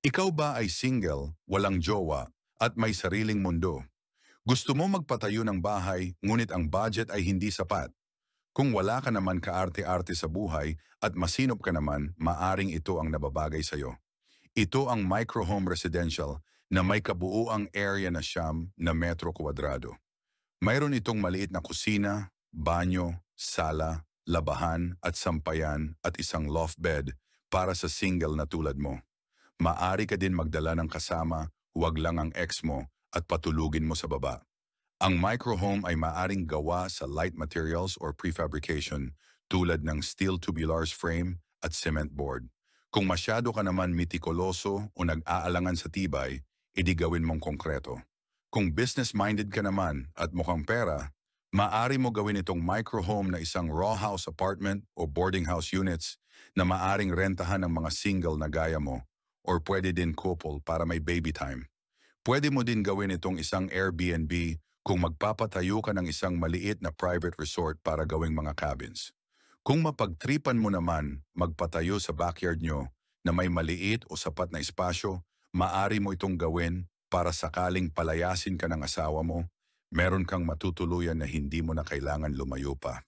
Ikaw ba ay single, walang jowa, at may sariling mundo? Gusto mo magpatayo ng bahay, ngunit ang budget ay hindi sapat? Kung wala ka naman kaarte-arte sa buhay at masinop ka naman, maaring ito ang nababagay sa'yo. Ito ang microhome residential na may kabuuang area na metro kwadrado. Mayroon itong maliit na kusina, banyo, sala, labahan at sampayan at isang loft bed para sa single na tulad mo. Maari ka din magdala ng kasama, huwag lang ang ex mo at patulugin mo sa baba. Ang microhome ay maaring gawa sa light materials or prefabrication tulad ng steel tubulars frame at cement board. Kung masyado ka naman mitikuloso o nag-aalangan sa tibay, edi gawin mong konkreto. Kung business-minded ka naman at mukhang pera, maaari mo gawin itong microhome na isang raw house apartment o boarding house units na maaring rentahan ng mga single na gaya mo or pwede din couple para may baby time. Pwede mo din gawin itong isang Airbnb kung magpapatayo ka ng isang maliit na private resort para gawing mga cabins. Kung mapagtripan mo naman magpatayo sa backyard nyo na may maliit o sapat na espasyo, maari mo itong gawin para sakaling palayasin ka ng asawa mo, meron kang matutuluyan na hindi mo na kailangan lumayo pa.